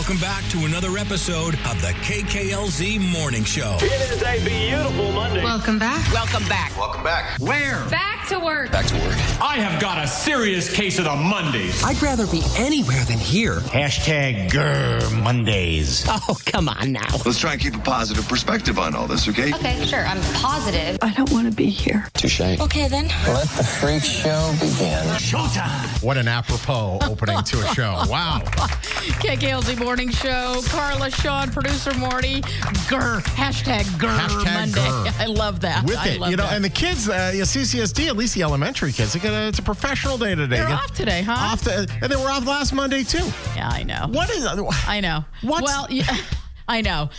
Welcome back to another episode of the KKLZ Morning Show. It is a beautiful Monday. Welcome back. Welcome back. Welcome back. Where? Back to work. Back to work. I have got a serious case of the Mondays. I'd rather be anywhere than here. Hashtag Grr Mondays. Oh, come on now. Let's try and keep a positive perspective on all this, okay? Okay, sure. I'm positive. I don't want to be here. Touche. Okay, then. Let the freak show begin. Showtime. What an apropos opening to a show. Wow. KKLZ Morning Show. Carla, Shawn, producer Morty. Grr. Hashtag Grr Hashtag Monday. Grr. I love that. With I it, love you know, that. and the kids, CCSD, at least the elementary kids, it's a professional day today. They're off today, huh? And they were off last Monday, too. Yeah, I know. What is I know. What's- Well, yeah, I know.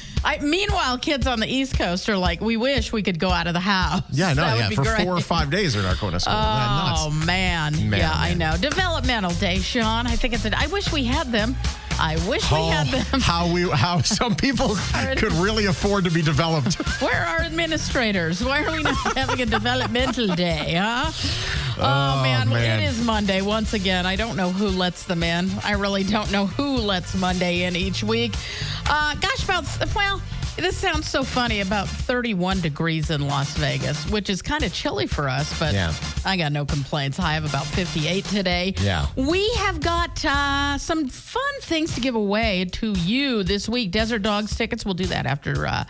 Meanwhile, kids on the East Coast are like, we wish we could go out of the house. Yeah, no, That would yeah. be For great. 4 or 5 days, they're not going to school. Oh, man. Yeah, I man. know. Developmental Day, Shawn. I think I wish we had them. I wish we had them. How some people could really afford to be developed. Where are administrators? Why are we not having a developmental day, huh? Oh, man. Well, it is Monday once again. I don't know who lets them in. I really don't know who lets Monday in each week. This sounds so funny, about 31 degrees in Las Vegas, which is kind of chilly for us, but Yeah. I got no complaints. High of about 58 today. Yeah. We have got some fun things to give away to you this week. Desert Dogs tickets. We'll do that after news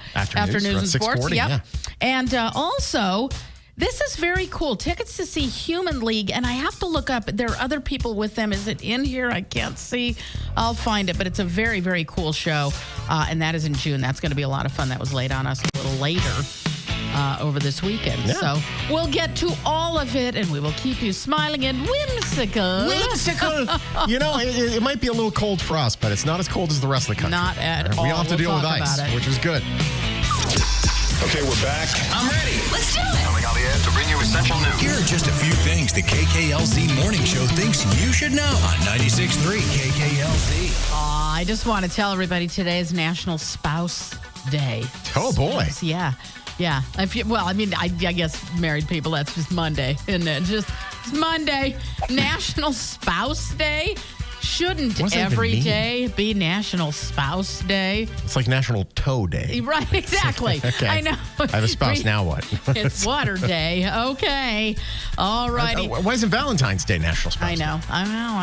and sports. 6:40, Yep. yeah. And also, this is very cool. Tickets to see Human League, and I have to look up. There are other people with them. Is it in here? I can't see. I'll find it, but it's a very, very cool show, and that is in June. That's going to be a lot of fun. That was laid on us a little later over this weekend. Yeah. So we'll get to all of it, and we will keep you smiling and whimsical. Whimsical. You know, it might be a little cold for us, but it's not as cold as the rest of the country. Not at all. We all have to We'll deal with talk ice, about it. which is good. Okay, we're back. I'm ready. Let's do it. Coming on the edge to bring you essential news. Here are just a few things the KKLZ Morning Show thinks you should know on 96.3 KKLZ. I just want to tell everybody today is National Spouse Day. Oh, boy. Yeah. Yeah. I guess married people, that's just Monday, isn't it? It's Monday. National Spouse Day. Shouldn't What does that even every mean? day be National Spouse Day? It's like National Toe Day. Right, exactly. Okay. I know. I have a spouse, now what? It's Water Day. Okay. All righty. Why isn't Valentine's Day National Spouse I know.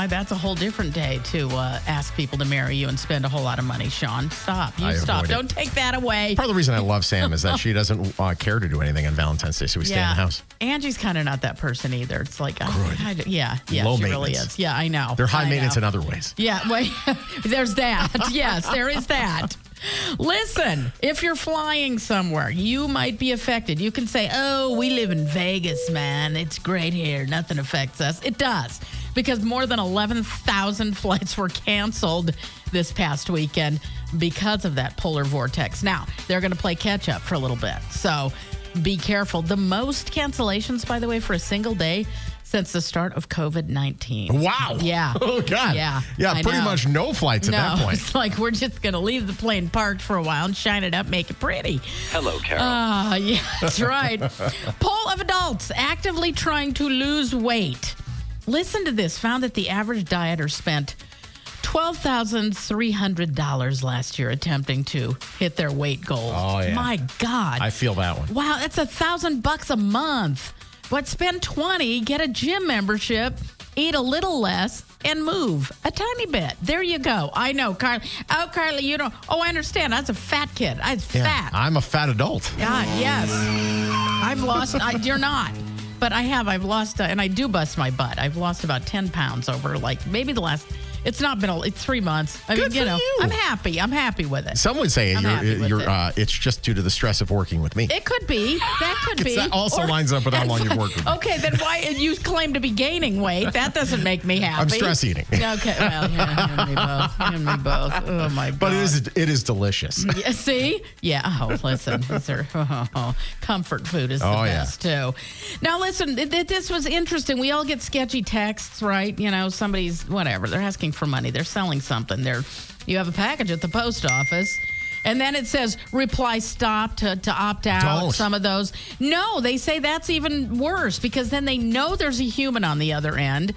That's a whole different day to ask people to marry you and spend a whole lot of money, Shawn. Stop. You I stop. avoid it. Don't take that away. Part of the reason I love Sam is that she doesn't care to do anything on Valentine's Day, so we stay in the house. Angie's kind of not that person either. It's like, yeah, Low she really maintenance. is. Yeah, I know. They're high I maintenance know. in other ways. Yeah, wait, there's that. Yes, there is that. Listen, if you're flying somewhere, you might be affected. You can say, oh, we live in Vegas, man. It's great here. Nothing affects us. It does, because more than 11,000 flights were canceled this past weekend because of that polar vortex. Now, they're going to play catch up for a little bit, so be careful. The most cancellations, by the way, for a single day since the start of COVID-19. Wow. Yeah. Oh, God. Yeah. Yeah, I pretty know. much no flights at that point. It's like we're just going to leave the plane parked for a while and shine it up, make it pretty. Hello, Carol. Yeah, that's right. Poll of adults actively trying to lose weight. Listen to this. Found that the average dieter spent $12,300 last year attempting to hit their weight goals. Oh, yeah. My God. I feel that one. Wow, that's $1,000 a month. But spend $20, get a gym membership, eat a little less, and move a tiny bit. There you go. I know, Carla. Oh, Carla, you don't. Oh, I understand. That's a fat kid. I'm fat. I'm a fat adult. God, yes. I've lost. You're not. But I have. I've lost, and I do bust my butt. I've lost about 10 pounds over, maybe the last. It's not been. It's 3 months. I Good mean, for you. I'm happy. I'm happy with it. Some would say I'm happy with it. it's just due to the stress of working with me. It could be. That could be. That also lines up with how long you've worked with me. Okay, then why you claim to be gaining weight? That doesn't make me happy. I'm stress eating. Okay, well, you and me both. You and me both. Oh my God. But it is delicious. Yeah, see? Yeah. Oh, listen. These are comfort food is the best too. Now, listen. This was interesting. We all get sketchy texts, right? You know, somebody's whatever. They're asking for money. They're selling something. You have a package at the post office. And then it says reply stop to opt out. Don't. Some of those. No, they say that's even worse because then they know there's a human on the other end.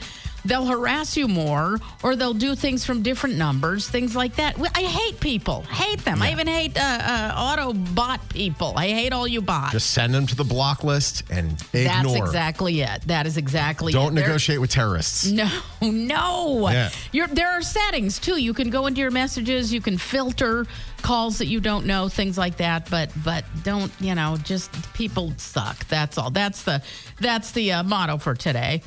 they'll harass you more, or they'll do things from different numbers, things like that. I hate people. Hate them. I even hate auto bot people. I hate all you bots. Just send them to the block list and ignore. That's exactly it. That is exactly Don't it. negotiate with terrorists. No. Yeah. There are settings, too. You can go into your messages. You can filter calls that you don't know, things like that. But don't, just people suck. That's all. That's the motto for today.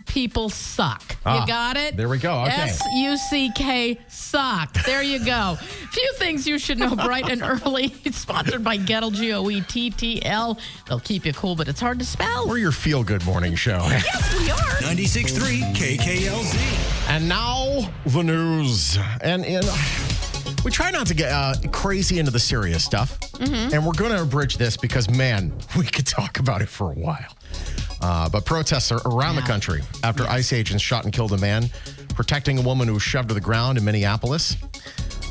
People suck. You got it? There we go. Okay. S-U-C-K, suck. There you go. Few things you should know bright and early. It's sponsored by Gettle, G-O-E-T-T-L. They'll keep you cool, but it's hard to spell. We're your feel-good morning show. Yes, we are. 96.3 KKLZ. And now, the news. And we try not to get crazy into the serious stuff. And we're going to abridge this because, man, we could talk about it for a while. But protests are around the country after ICE agents shot and killed a man protecting a woman who was shoved to the ground in Minneapolis.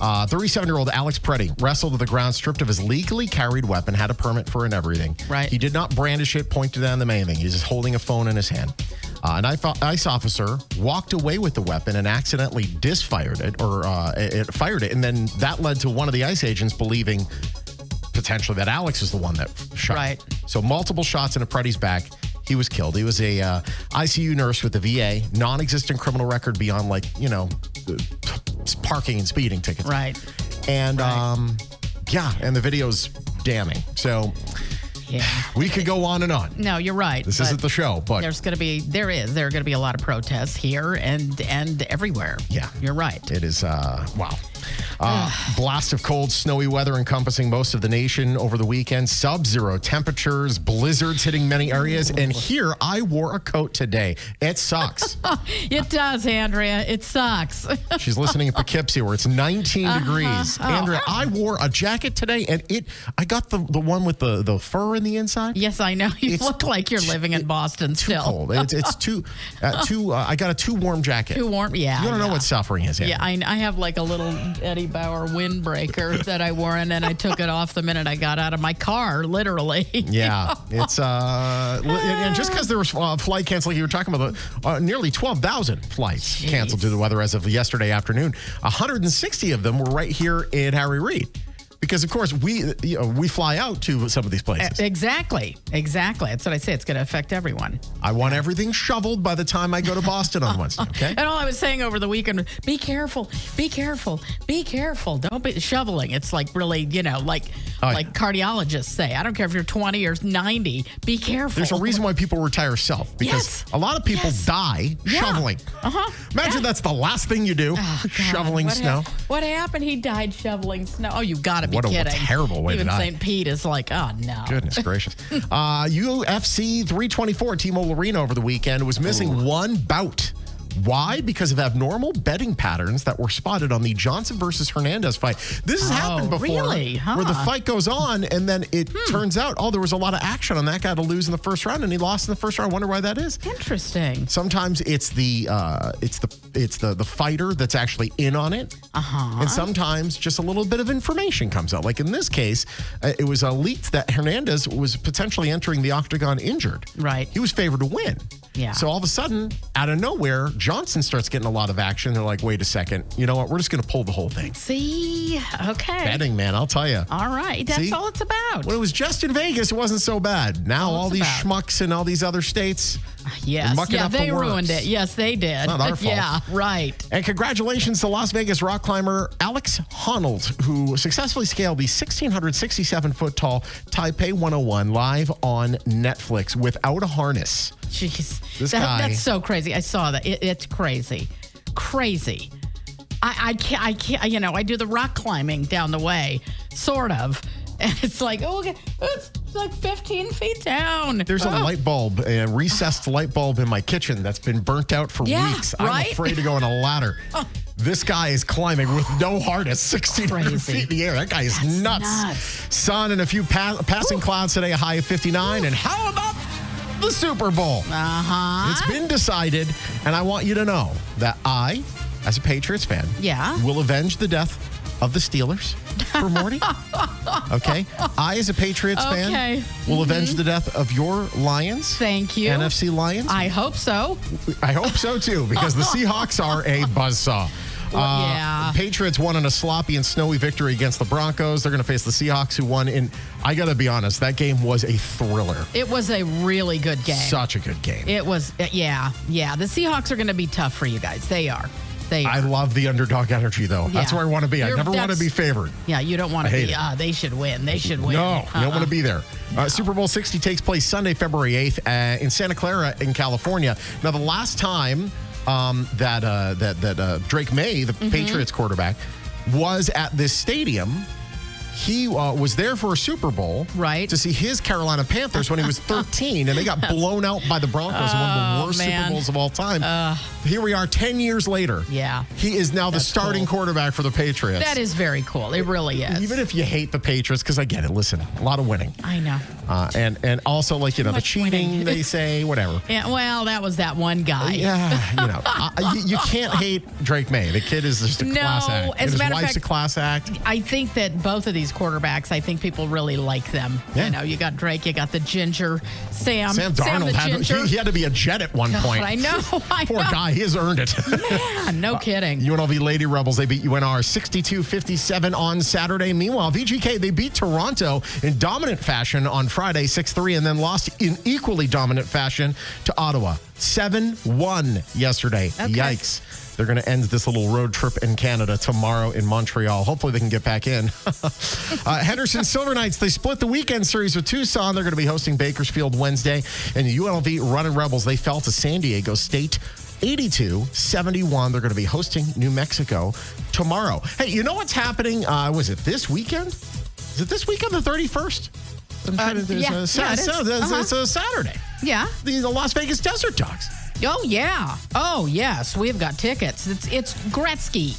37-year-old Alex Preddy wrestled to the ground, stripped of his legally carried weapon, had a permit for it and everything. Right. He did not brandish it, point to them, anything. He's just holding a phone in his hand. An ICE officer walked away with the weapon and accidentally disfired it, or it fired it. And then that led to one of the ICE agents believing potentially that Alex is the one that shot. Right. So multiple shots into Preddy's back. He was killed. He was a ICU nurse with the VA, non-existent criminal record beyond parking and speeding tickets. Right. And and the video's damning. So we could go on and on. No, you're right. This isn't the show, but there are going to be a lot of protests here and everywhere. Yeah. You're right. It is, wow. Blast of cold, snowy weather encompassing most of the nation over the weekend. Sub-zero temperatures, blizzards hitting many areas. And here, I wore a coat today. It sucks. It does, Andrea. It sucks. She's listening in Poughkeepsie where it's 19 degrees. Andrea, I wore a jacket today, and I got the one with the fur in the inside. Yes, I know. You look like you're living in Boston too still. Cold. It's too I got a too warm jacket. Too warm? Yeah. You don't know what suffering is. Yeah, I have like a little Eddie Bauer windbreaker that I wore, and then I took it off the minute I got out of my car, literally. Yeah, it's and just because there was flight canceling, you were talking about nearly 12,000 flights canceled due to the weather as of yesterday afternoon. 160 of them were right here in Harry Reid. Because, of course, we fly out to some of these places. Exactly. That's what I say. It's going to affect everyone. I want everything shoveled by the time I go to Boston on Wednesday, okay? And all I was saying over the weekend was, be careful. Don't be shoveling. It's like really, like cardiologists say. I don't care if you're 20 or 90. Be careful. There's a reason why people retire self. Because a lot of people die shoveling. Imagine that's the last thing you do, shoveling snow. What happened? He died shoveling snow. Oh, you got to be kidding. What a terrible way to die. Even St. Pete is like, oh, no. Goodness gracious. UFC 324 T-Mobile Arena over the weekend was missing one bout. Why? Because of abnormal betting patterns that were spotted on the Johnson versus Hernandez fight. This has happened before. Really? Where the fight goes on and then it turns out, there was a lot of action on that guy to lose in the first round and he lost in the first round. I wonder why that is. Interesting. Sometimes it's the fighter that's actually in on it. And sometimes just a little bit of information comes out. Like in this case, it was leaked that Hernandez was potentially entering the octagon injured. Right. He was favored to win. Yeah. So all of a sudden, out of nowhere, Johnson starts getting a lot of action. They're like, wait a second. You know what? We're just going to pull the whole thing. See? Okay. Betting, man, I'll tell you. All right. That's all it's about. When it was just in Vegas, it wasn't so bad. Now all these schmucks in all these other states. Yes. Yeah, they ruined it. Yes, they did. Not our fault. Yeah, right. And congratulations to Las Vegas rock climber Alex Honnold, who successfully scaled the 1,667-foot tall Taipei 101 live on Netflix without a harness. Jeez. This guy. That's so crazy. I saw that. It's crazy. Crazy. I can't, I do the rock climbing down the way, sort of. And it's like, it's like 15 feet down. There's a light bulb, a recessed light bulb in my kitchen that's been burnt out for weeks. Right? I'm afraid to go on a ladder. This guy is climbing with no harness, 1,600 feet in the air. That guy is nuts. Sun and a few passing clouds today, a high of 59. And how about the Super Bowl? It's been decided, and I want you to know that I, as a Patriots fan, will avenge the death of the Steelers for Morty. Okay. I, as a Patriots fan, will avenge the death of your Lions. Thank you. NFC Lions. I hope so. I hope so, too, because the Seahawks are a buzzsaw. Patriots won in a sloppy and snowy victory against the Broncos. They're going to face the Seahawks, who won in, I got to be honest, that game was a thriller. It was a really good game. Such a good game. It was, yeah. The Seahawks are going to be tough for you guys. They are. I love the underdog energy, though. That's where I want to be. I never want to be favored. Yeah, you don't want to be, they should win. They should win. No, you don't want to be there. Super Bowl 60 takes place Sunday, February 8th in Santa Clara in California. Now, the last time that Drake May, the Patriots quarterback, was at this stadium, he was there for a Super Bowl to see his Carolina Panthers when he was 13, and they got blown out by the Broncos in one of the worst Super Bowls of all time. Here we are 10 years later. Yeah. He is now the starting quarterback for the Patriots. That is very cool. It really is. Even if you hate the Patriots, because I get it, listen, a lot of winning. I know. And also, like, the cheating, they say, whatever. Yeah, well, that was that one guy. Yeah, you can't hate Drake May. The kid is just a class act. As his a matter of wife's fact, a class act. I think that both of these quarterbacks, I think people really like them. Yeah. You got Drake, you got the ginger, Sam Darnold he had to be a Jet at one point. I know. Poor guy, he has earned it. Man, no kidding. UNLV Lady Rebels, they beat UNR 62-57 on Saturday. Meanwhile, VGK, they beat Toronto in dominant fashion on Friday, 6-3, and then lost in equally dominant fashion to Ottawa, 7-1 yesterday. Okay. Yikes. They're going to end this little road trip in Canada tomorrow in Montreal. Hopefully they can get back in. Henderson Silver Knights, they split the weekend series with Tucson. They're going to be hosting Bakersfield Wednesday. And the UNLV Running Rebels, they fell to San Diego State 82-71. They're going to be hosting New Mexico tomorrow. Hey, you know what's happening? Was it this weekend? Is it this weekend, the 31st? It's a Saturday. Yeah. The Las Vegas Desert Dogs. Oh, yeah. Oh, yes. We've got tickets. It's Gretzky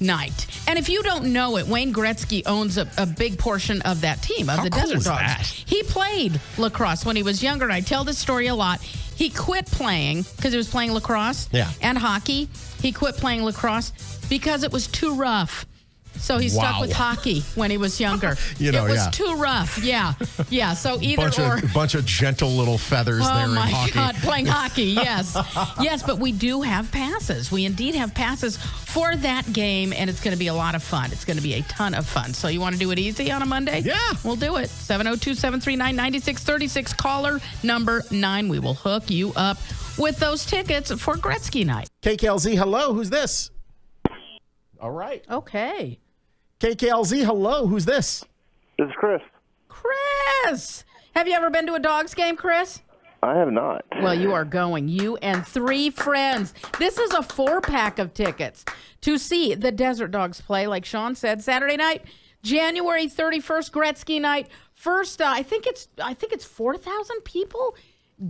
night. And if you don't know it, Wayne Gretzky owns a big portion of that team, of the Desert Dogs. He played lacrosse when he was younger, and I tell this story a lot. He quit playing because he was playing lacrosse and hockey. He quit playing lacrosse because it was too rough. So he stuck with hockey when he was younger. It was too rough. Yeah. So either bunch of gentle little feathers there in hockey. Oh my God, playing hockey. Yes. Yes, but we do have passes. We indeed have passes for that game, and it's going to be a lot of fun. It's going to be a ton of fun. So you want to do it easy on a Monday? Yeah. We'll do it. 702-739-9636. Caller number 9. We will hook you up with those tickets for Gretzky night. KKLZ, hello. Who's this? All right. Okay. KKLZ, hello. Who's this? This is Chris. Chris! Have you ever been to a Dogs game, Chris? I have not. Well, you are going. You and 3 friends. This is a 4-pack of tickets to see the Desert Dogs play, like Shawn said, Saturday night, January 31st, Gretzky night. First, I think it's 4,000 people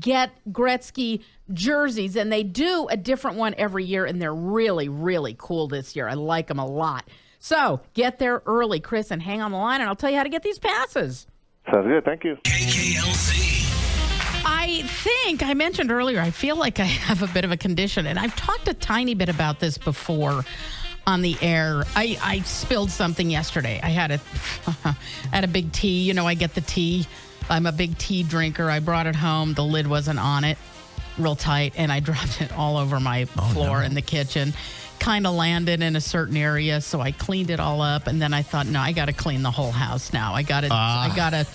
get Gretzky jerseys, and they do a different one every year, and they're really, really cool this year. I like them a lot. So get there early, Chris, and hang on the line, and I'll tell you how to get these passes. Sounds good. Thank you. KKLZ. I think I mentioned earlier, I feel like I have a bit of a condition, and I've talked a tiny bit about this before on the air. I spilled something yesterday. I had a big tea. I get the tea. I'm a big tea drinker. I brought it home. The lid wasn't on it real tight, and I dropped it all over my floor in the kitchen. Kind of landed in a certain area, so I cleaned it all up, and then I thought, no, I got to clean the whole house now. I got to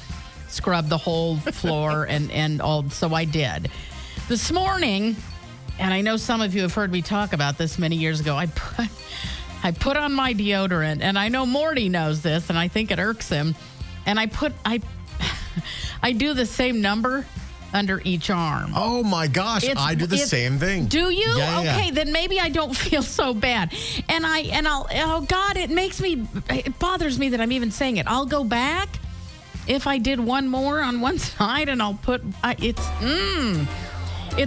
scrub the whole floor and all. So I did. This morning, and I know some of you have heard me talk about this many years ago, I put on my deodorant, and I know Morty knows this, and I think it irks him, and I do the same number under each arm. Oh my gosh, I do the same thing. Do you? Yeah, okay, then maybe I don't feel so bad. And I'll oh God, it bothers me that I'm even saying it. I'll go back if I did one more on one side, and I'll put it's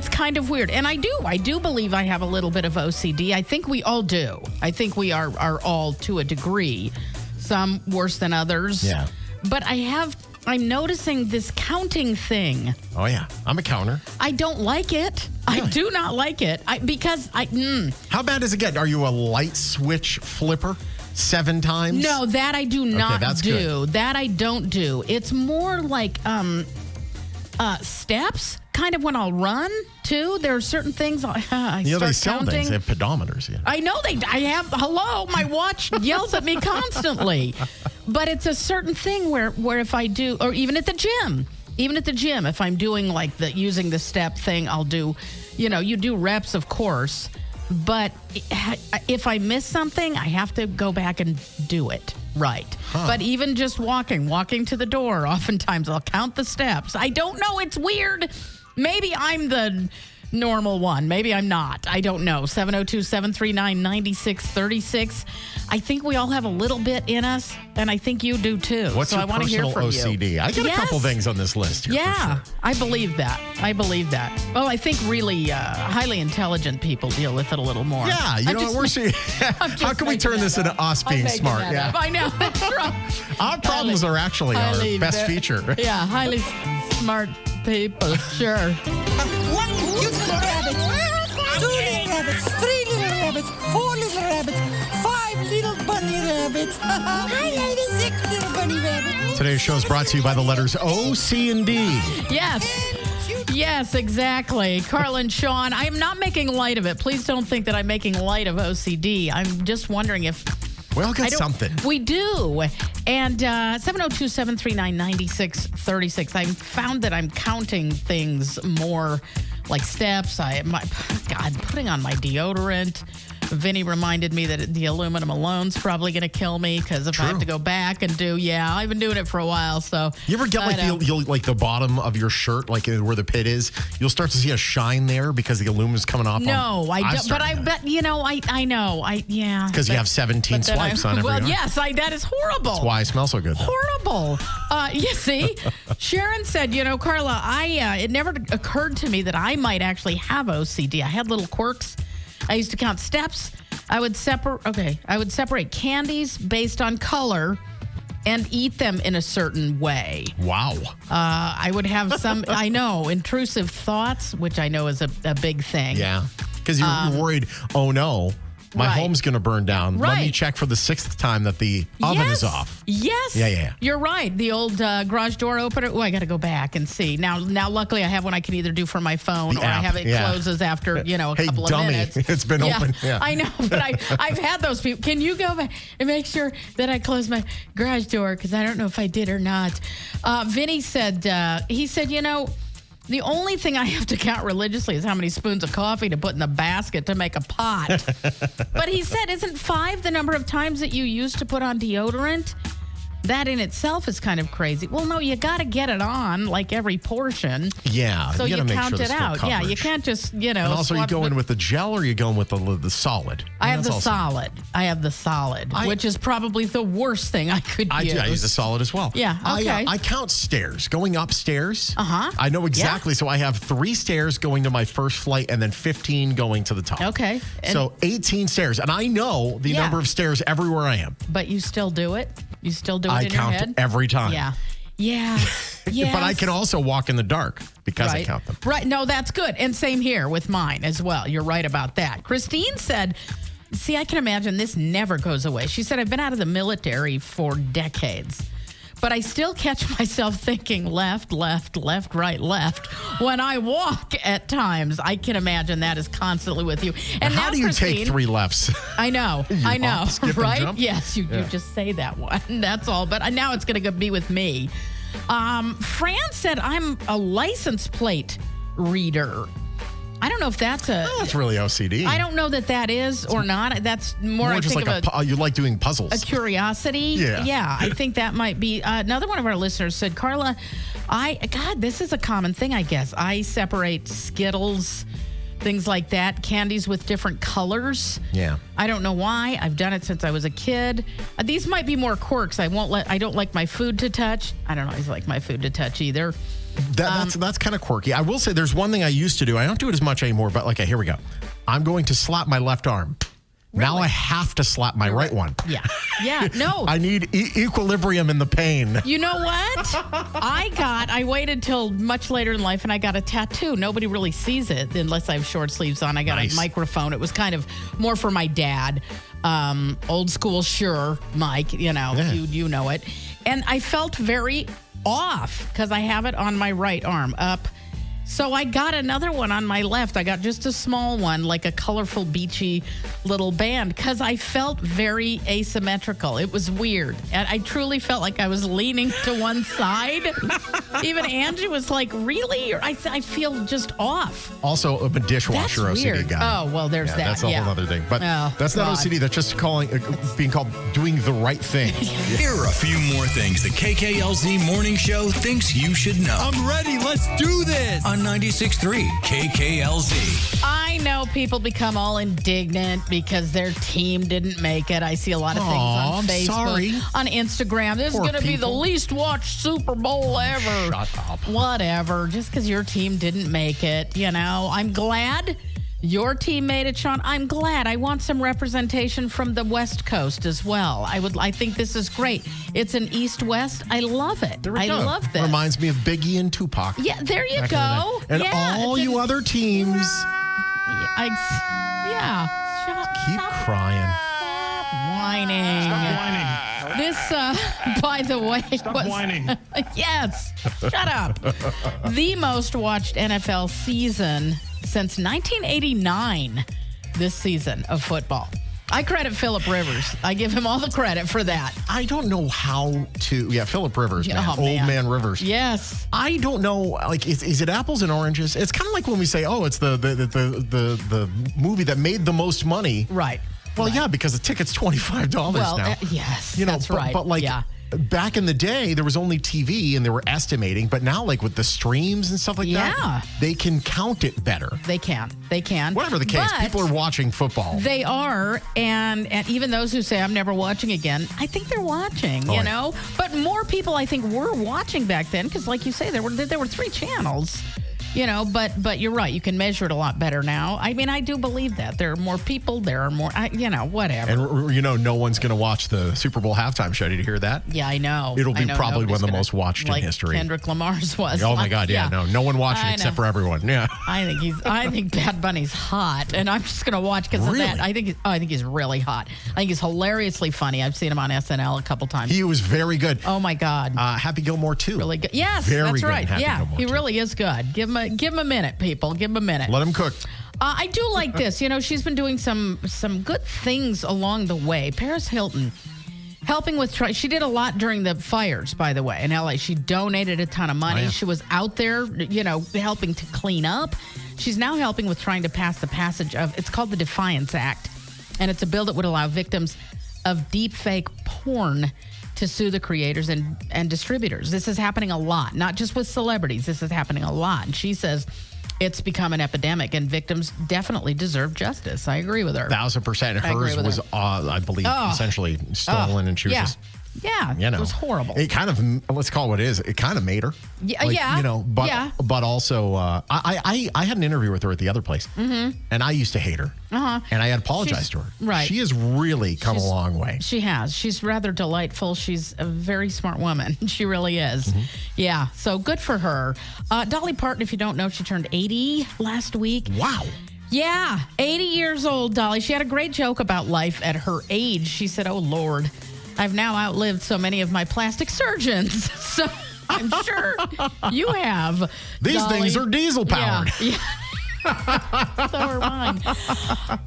kind of weird. And I do believe I have a little bit of OCD. I think we all do. I think we are all to a degree. Some worse than others. Yeah. But I'm noticing this counting thing. Oh, yeah. I'm a counter. I don't like it. Really? I do not like it. How bad does it get? Are you a light switch flipper? 7 times? No, that I do not that's do. good. That I don't do. It's more like steps, kind of when I'll run, too. There are certain things I start they sell counting. things. They have pedometers. Yeah. I know I have, hello, my watch yells at me constantly. But it's a certain thing where if I do, or even at the gym, if I'm doing like using the step thing, I'll do, you do reps, of course. But if I miss something, I have to go back and do it right. But even just walking to the door, oftentimes I'll count the steps. I don't know. It's weird. Maybe I'm the normal one. Maybe I'm not. I don't know. 702-739-9636. I think we all have a little bit in us, and I think you do too. What's so your I want to hear personal from OCD? you. I got a couple things on this list here. Yeah, for sure. I believe that. Well, I think really highly intelligent people deal with it a little more. Yeah, we're seeing. How can we turn this into us being smart? Yeah, I know. That's right. Our problems are actually our best feature. Yeah, highly smart people. Sure. 1 little rabbit, 2 little rabbits, 3 little rabbits, 4 little rabbits, 5 little bunny rabbits. Hi, lady. 6 little bunny rabbits. Today's show is brought to you by the letters O, C, and D. Yes, exactly. Carla and Shawn, I am not making light of it. Please don't think that I'm making light of OCD. I'm just wondering if we all got something. We do. And 702-739-9636. I found that I'm counting things more like steps. Putting on my deodorant. Vinny reminded me that the aluminum alone's probably going to kill me because if I have to go back and I've been doing it for a while. So you ever get like the bottom of your shirt, like where the pit is? You'll start to see a shine there because the aluminum's coming off. No, I don't. But I bet I know. Because you have 17 swipes on every arm. Well, yes, that is horrible. That's why I smell so good. Horrible. You see, Sharon said, Carla, it never occurred to me that I might actually have OCD. I had little quirks. I used to count steps. I would separate candies based on color and eat them in a certain way. Wow. I would have some, intrusive thoughts, which I know is a big thing. Yeah. Because you're worried, oh no, my home's going to burn down. Right. Let me check for the 6th time that the oven is off. Yes. Yeah. You're right. The old garage door opener. Oh, I got to go back and see. Now, luckily, I have one I can either do from my phone or I have it closes after, a couple of minutes. It's been open. Yeah. I know, but I've had those people. Can you go back and make sure that I close my garage door? Because I don't know if I did or not. Vinny said, the only thing I have to count religiously is how many spoons of coffee to put in the basket to make a pot. But he said, isn't 5 the number of times that you used to put on deodorant? That in itself is kind of crazy. Well, no, you got to get it on like every portion. Yeah. So you make count sure it out. Yeah, you can't just, And also, you go in with the gel or you go in with the solid? I have the solid, which is probably the worst thing I could use. I use the solid as well. Yeah, okay. I count stairs. Going upstairs. Uh-huh. I know exactly. Yeah. So I have 3 stairs going to my first flight and then 15 going to the top. Okay. So 18 stairs. And I know the number of stairs everywhere I am. But you still do it? You still do it in your head? I count every time. Yeah. Yes. But I can also walk in the dark because I count them. Right. No, that's good. And same here with mine as well. You're right about that. Christine said, see, I can imagine this never goes away. She said, I've been out of the military for decades, but I still catch myself thinking left, right, left when I walk at times. I can imagine that is constantly with you. And how do you Christine, take 3 lefts? I know, hop, skip, right? and jump? Yes, you just say that one. That's all. But now it's going to be with me. Fran said, I'm a license plate reader. I don't know if that's that's really OCD. I don't know that is or not. That's more I just think like of you like doing puzzles. A curiosity. Yeah. I think that might be. Another one of our listeners said, Carla, this is a common thing, I guess. I separate Skittles, things like that, candies with different colors. Yeah. I don't know why. I've done it since I was a kid. These might be more quirks. I don't like my food to touch. I don't always like my food to touch either. That's kind of quirky. I will say there's one thing I used to do. I don't do it as much anymore, but here we go. I'm going to slap my left arm. Now I have to slap my right one. Yeah. Yeah. No. I need equilibrium in the pain. You know what? I waited till much later in life and I got a tattoo. Nobody really sees it unless I have short sleeves on. I got a microphone. It was kind of more for my dad. Old school, sure, Mike, you know it. And I felt very off because I have it on my right arm up. So I got another one on my left. I got just a small one, like a colorful, beachy little band, because I felt very asymmetrical. It was weird. And I truly felt like I was leaning to one side. Even Angie was like, really? I feel just off. Also, I'm a dishwasher That's OCD weird. guy. Oh, well, there's that. That's a whole other thing. But that's not OCD. That's just being called doing the right thing. Here are a few more things the KKLZ Morning Show thinks you should know. I'm ready. Let's do this. On 96.3 KKLZ. I know people become all indignant because their team didn't make it. I see a lot of things on Facebook, sorry. on Instagram. This is going to be the least watched Super Bowl ever. Shut up. Whatever. Just because your team didn't make it, I'm glad your team made it, Shawn. I'm glad. I want some representation from the West Coast as well. I think this is great. It's an East-West. I love it. I love this. Reminds me of Biggie and Tupac. Yeah, there you go. And all you other teams. Keep crying. Stop whining. This, by the way, Stop whining. Yes. Shut up. The most watched NFL season since 1989, this season of football. I credit Phillip Rivers. I give him all the credit for that. I don't know how to. Yeah, Phillip Rivers, man. Oh, Old man Rivers. Yes. I don't know. Like, is it apples and oranges? It's kind of like when we say, oh, it's the movie that made the most money. Right. Well, yeah, because the ticket's $25 now. Yes, that's right. But like, back in the day, there was only TV and they were estimating. But now, like with the streams and stuff like that, they can count it better. They can. Whatever the case, people are watching football. They are, and even those who say I'm never watching again, I think they're watching. You know, but more people I think were watching back then because, like you say, there were 3 channels. But you're right. You can measure it a lot better now. I mean, I do believe that. There are more people. There are more, whatever. And, no one's going to watch the Super Bowl halftime show. Did you hear that? Yeah, I know. It'll be probably one of the most watched in history. Kendrick Lamar's was. Oh, my God. Yeah. No one watching except for everyone. Yeah. I think Bad Bunny's hot. And I'm just going to watch because of that. I think he's really hot. I think he's hilariously funny. I've seen him on SNL a couple times. He was very good. Oh, my God. Happy Gilmore, too. Really good. Yes, very that's good right. Happy Gilmore, he too. really is good. Give him a minute, people. Give him a minute. Let him cook. I do like this. She's been doing some good things along the way. Paris Hilton, helping with, she did a lot during the fires, by the way, in LA. She donated a ton of money. Oh, yeah. She was out there, helping to clean up. She's now helping with trying to pass the passage of, it's called the Defiance Act. And it's a bill that would allow victims of deep fake porn to sue the creators and distributors. This is happening a lot, not just with celebrities. This is happening a lot. And she says it's become an epidemic and victims definitely deserve justice. I agree with her. 1,000%. Hers was, I believe, essentially stolen and she was just... Yeah, it was horrible. It kind of, let's call it what it is. It kind of made her. But also, I had an interview with her at the other place, and I used to hate her, and I had apologized to her. Right. She has really come a long way. She has. She's rather delightful. She's a very smart woman. She really is. Mm-hmm. Yeah, so good for her. Dolly Parton, if you don't know, she turned 80 last week. Wow. Yeah, 80 years old, Dolly. She had a great joke about life at her age. She said, "Oh, Lord, I've now outlived so many of my plastic surgeons." So I'm sure you have. These Dolly. things are diesel powered. Yeah. So are mine.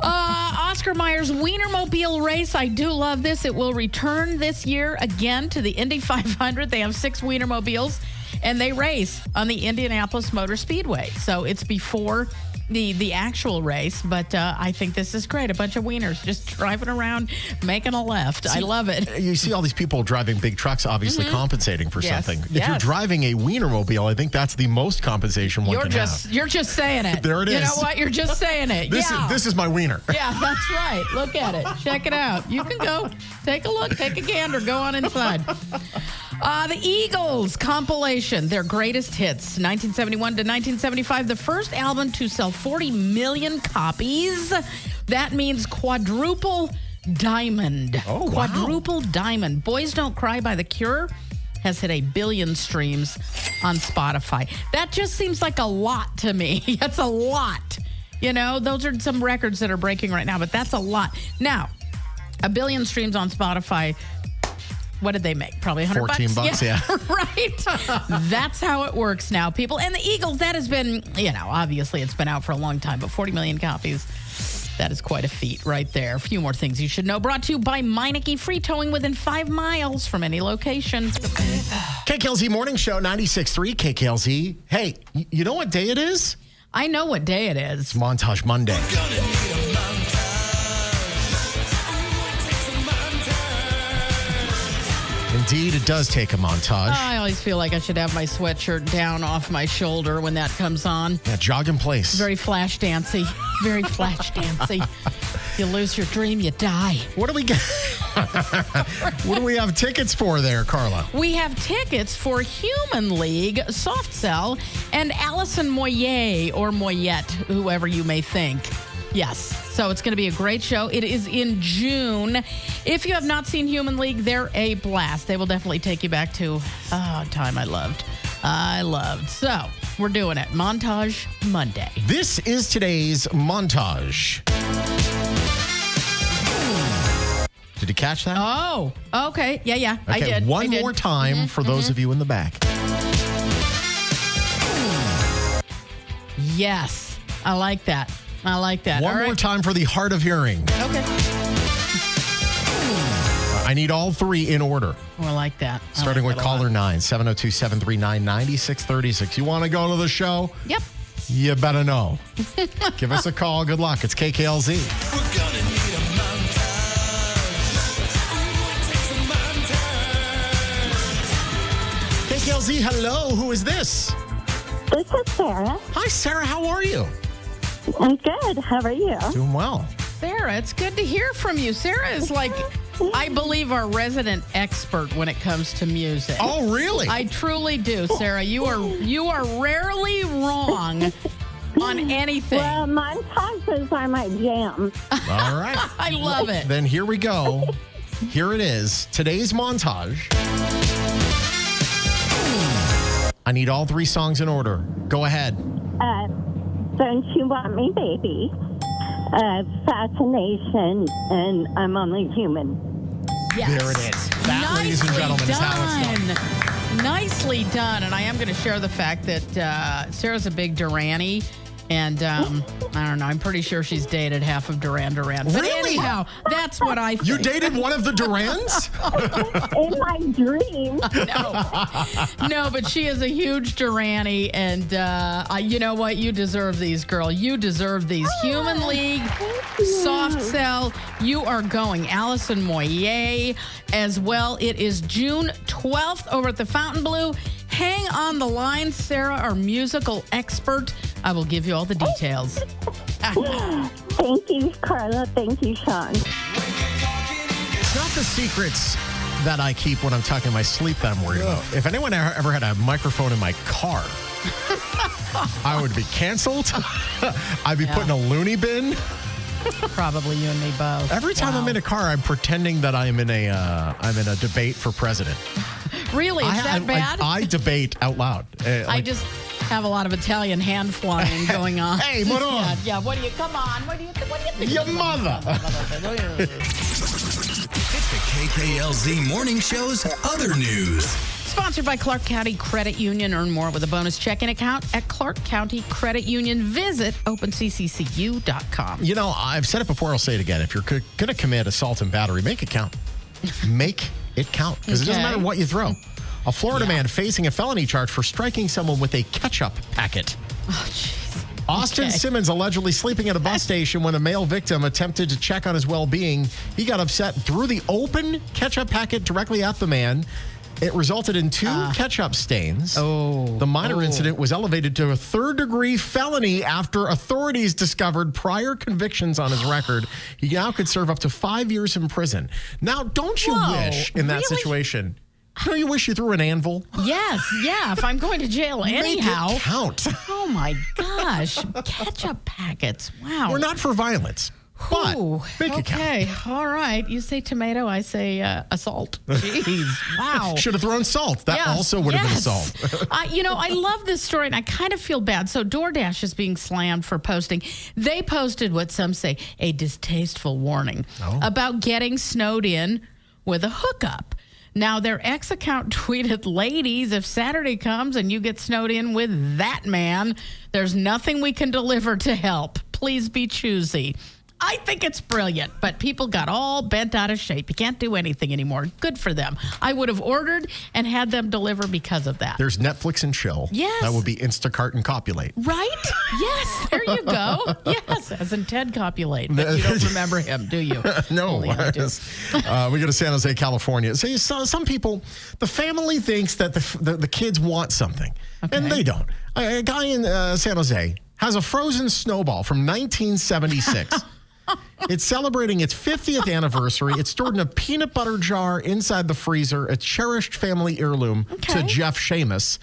Oscar Mayer's Wienermobile race. I do love this. It will return this year again to the Indy 500. They have 6 Wienermobiles, and they race on the Indianapolis Motor Speedway. So it's before the actual race, but I think this is great. A bunch of wieners just driving around, making a left. I love it. You see all these people driving big trucks, obviously compensating for something. If Yes. you're driving a Wienermobile, I think that's the most compensation one can have. You're just saying it. There it is. You know what? You're just saying it. This is my wiener. Yeah, that's right. Look at it. Check it out. You can go take a look, take a gander, go on inside. The Eagles compilation, their greatest hits, 1971 to 1975, the first album to sell 40 million copies. That means quadruple diamond. Oh, wow. Quadruple diamond. Boys Don't Cry by The Cure has hit 1 billion streams on Spotify. That just seems like a lot to me. That's a lot. You know, those are some records that are breaking right now, but that's a lot. Now, 1 billion streams on Spotify. What did they make? Probably $100. $14, yeah. Right. That's how it works now, people. And the Eagles, that has been, obviously it's been out for a long time, but 40 million copies. That is quite a feat right there. A few more things you should know. Brought to you by Meineke, free towing within 5 miles from any location. KKLZ Morning Show, 96.3 KKLZ. Hey, you know what day it is? I know what day it It's is. Montage Monday. Indeed, it does take a montage. I always feel like I should have my sweatshirt down off my shoulder when that comes on. Yeah, jog in place. Very flash dancey. Very flash dancey. You lose your dream, you die. What do we get? What do we have tickets for there, Carla? We have tickets for Human League, Soft Cell, and Allison Moyet, or Moyet, whoever you may think. Yes. So it's going to be a great show. It is in June. If you have not seen Human League, they're a blast. They will definitely take you back to a time I loved. So we're doing it. Montage Monday. This is today's montage. Did you catch that? Oh, okay. Yeah. I Okay, did. one more time for those of you in the back. Yes. I like that. One All more right. time for the hard of hearing. Okay. I need all three in order. Oh, I like that. Starting with caller 9, 702-739-9636. You want to go to the show? Yep. You better know. Give us a call. Good luck. It's KKLZ. KKLZ, hello. Who is this? This is Sarah. Hi, Sarah. How are you? I'm good. How are you? Doing well. Sarah, it's good to hear from you. Sarah is like, I believe, our resident expert when it comes to music. Oh, really? I truly do, Sarah. You are rarely wrong on anything. Well, montages are my jam. All right. I love it. Then here we go. Here it is. Today's montage. I need all three songs in order. Go ahead. Don't You Want Me, Baby? Fascination, and I'm Only Human. Yes. There it is. That, ladies and gentlemen, is how it's done. Nicely done. And I am going to share the fact that Sarah's a big Duranie. And I don't know. I'm pretty sure she's dated half of Duran Duran. But Really? anyhow, that's what I think. You dated one of the Durans? In my dream. No, but she is a huge Duranie. And you know what? You deserve these, girl. You deserve these. Human League, Soft Cell, you are going. Allison Moyet as well. It is June 12th over at the Fontainebleau. Hang on the line, Sarah, our musical expert. I will give you all the details. Thank you, Carla. Thank you, Shawn. It's not the secrets that I keep when I'm talking in my sleep that I'm worried about. If anyone ever had a microphone in my car, I would be canceled. I'd be put in a loony bin. Probably you and me both. Every time I'm in a car, I'm pretending that I'm in a debate for president. Really? Is that bad? I debate out loud. I just have a lot of Italian hand flying going on. Hey, Moron. Yeah, what do you, come on. What do you think? Your mother. It's the KKLZ Morning Show's other news. Sponsored by Clark County Credit Union. Earn more with a bonus checking account at Clark County Credit Union. Visit opencccu.com. You know, I've said it before, I'll say it again. If you're going to commit assault and battery, make it count. Make it count. Because it doesn't matter what you throw. A Florida man facing a felony charge for striking someone with a ketchup packet. Oh, jeez. Austin Simmons allegedly sleeping at a bus station when a male victim attempted to check on his well-being. He got upset, threw the open ketchup packet directly at the man. It resulted in 2 ketchup stains. The minor incident was elevated to a 3rd-degree felony after authorities discovered prior convictions on his record. He now could serve up to 5 years in prison. Now, don't you wish in that situation... Don't you wish you threw an anvil? Yes, yeah. If I'm going to jail anyhow. Make it count. Oh, my gosh. Ketchup packets. Wow. We're not for violence. But Ooh, make it count. okay, all right. You say tomato, I say assault. Jeez, wow. Should have thrown salt. That also would have been salt. I love this story, and I kind of feel bad. So DoorDash is being slammed for posting. They posted what some say a distasteful warning about getting snowed in with a hookup. Now, their ex account tweeted, ladies, if Saturday comes and you get snowed in with that man, there's nothing we can deliver to help. Please be choosy. I think it's brilliant, but people got all bent out of shape. You can't do anything anymore. Good for them. I would have ordered and had them deliver because of that. There's Netflix and chill. Yes. That would be Instacart and Copulate. Right? Yes. There you go. Yes. As in Ted Copulate. But you don't remember him, do you? No. Only I do. We go to San Jose, California. So some people, the family thinks that the kids want something, and they don't. A guy in San Jose has a frozen snowball from 1976. It's celebrating its 50th anniversary. It's stored in a peanut butter jar inside the freezer, a cherished family heirloom to Jeff Seamus,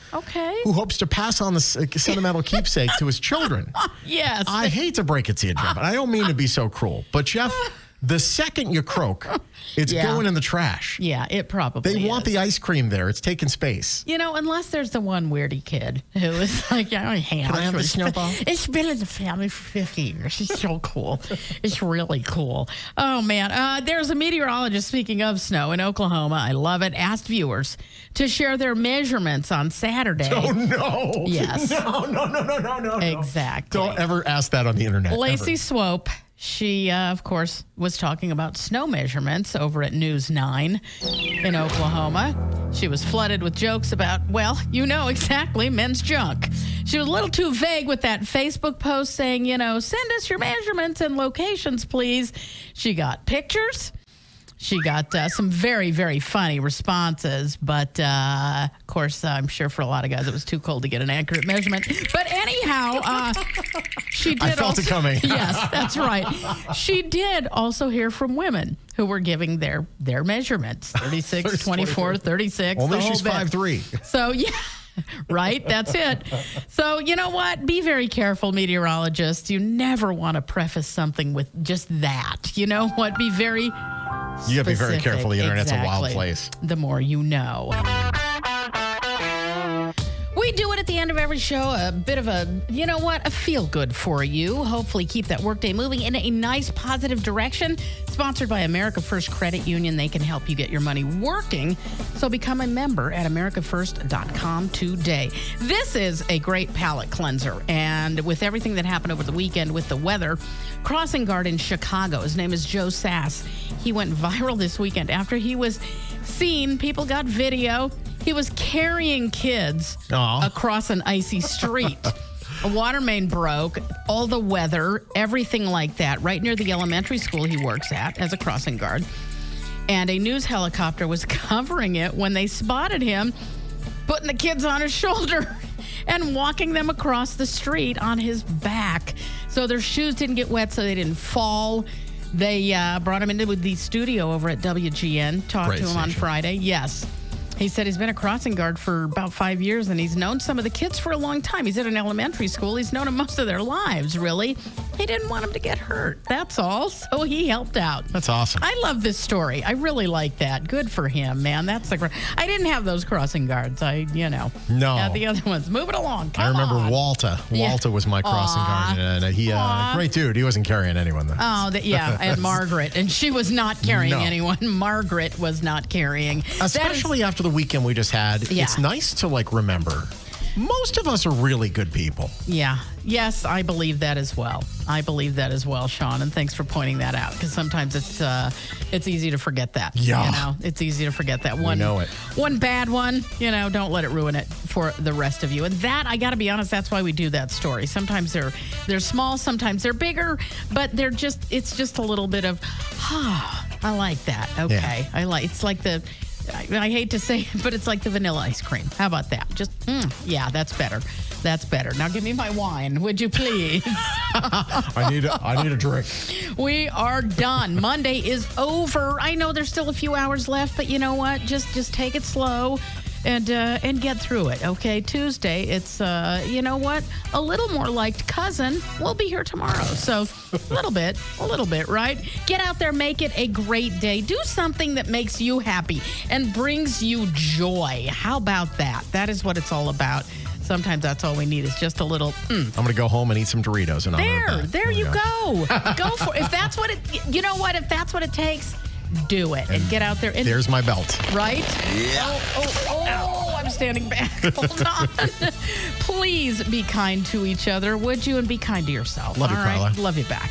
who hopes to pass on the sentimental keepsake to his children. Yes. I hate to break it to you, Jeff, and I don't mean to be so cruel, but Jeff, the second you croak, it's going in the trash. Yeah, it probably They want the ice cream there. It's taking space. Unless there's the one weirdy kid who is like, can I have the snowball? It's been in the family for 50 years. It's so cool. It's really cool. Oh, man. There's a meteorologist, speaking of snow, in Oklahoma. I love it. Asked viewers to share their measurements on Saturday. Oh, no. Yes. No. Exactly. Don't ever ask that on the internet. Lacey Swope. She, of course, was talking about snow measurements over at News 9 in Oklahoma. She was flooded with jokes about, exactly, men's junk. She was a little too vague with that Facebook post saying, send us your measurements and locations, please. She got pictures. She got some very, very funny responses, but of course, I'm sure for a lot of guys it was too cold to get an accurate measurement. But anyhow, she did. I felt it coming. Yes, that's right. She did also hear from women who were giving their measurements: 36, 24, 36. Only she's 5'3". So yeah. Right? That's it. So, you know what? Be very careful, meteorologists. You never want to preface something with just that. You know what? Be very specific. You got to be very careful. The internet's a wild place. The more you know. We do it at the end of every show, a bit of a feel good for you. Hopefully keep that workday moving in a nice, positive direction. Sponsored by America First Credit Union. They can help you get your money working. So become a member at americafirst.com today. This is a great palate cleanser. And with everything that happened over the weekend with the weather, crossing guard in Chicago, his name is Joe Sass. He went viral this weekend after he was seen. People got video. He was carrying kids across an icy street. A water main broke, all the weather, everything like that, right near the elementary school he works at as a crossing guard. And a news helicopter was covering it when they spotted him putting the kids on his shoulder and walking them across the street on his back. So their shoes didn't get wet, so they didn't fall. They brought him into the studio over at WGN, talked to him on Friday. Yes. He said he's been a crossing guard for about 5 years, and he's known some of the kids for a long time. He's at an elementary school. He's known them most of their lives, really. He didn't want them to get hurt. That's all. So he helped out. That's awesome. I love this story. I really like that. Good for him, man. That's the. I didn't have those crossing guards. No. Had the other ones. Move it along. Come on. I remember Walter. Walter was my crossing guard, and he great dude. He wasn't carrying anyone though. Oh, and Margaret, and she was not carrying anyone. Margaret was not carrying, especially after the weekend we just had. Yeah. It's nice to remember. Most of us are really good people. Yeah. Yes, I believe that as well. Shawn, and thanks for pointing that out, because sometimes it's easy to forget that. Yeah. It's easy to forget that one. We know it. One bad one, don't let it ruin it for the rest of you. And that, I got to be honest, that's why we do that story. Sometimes they're small, sometimes they're bigger, but it's just a little bit of, I like that. Okay. Yeah. It's like I hate to say it, but it's like the vanilla ice cream. How about that? Just, that's better. That's better. Now give me my wine, would you please? I need a drink. We are done. Monday is over. I know there's still a few hours left, but you know what? Just take it slow. and get through it, okay? Tuesday, it's, you know what? A little more like cousin. We'll be here tomorrow. So a little bit, right? Get out there, make it a great day. Do something that makes you happy and brings you joy. How about that? That is what it's all about. Sometimes that's all we need is just a little. I'm going to go home and eat some Doritos. And there you go. Go for it. If that's what it, you know what? If that's what it takes, do it and get out there. And, there's my belt. Right? Yeah. Oh, I'm standing back. Hold on. Please be kind to each other, would you? And be kind to yourself. Love you, all right? Carla. Love you back.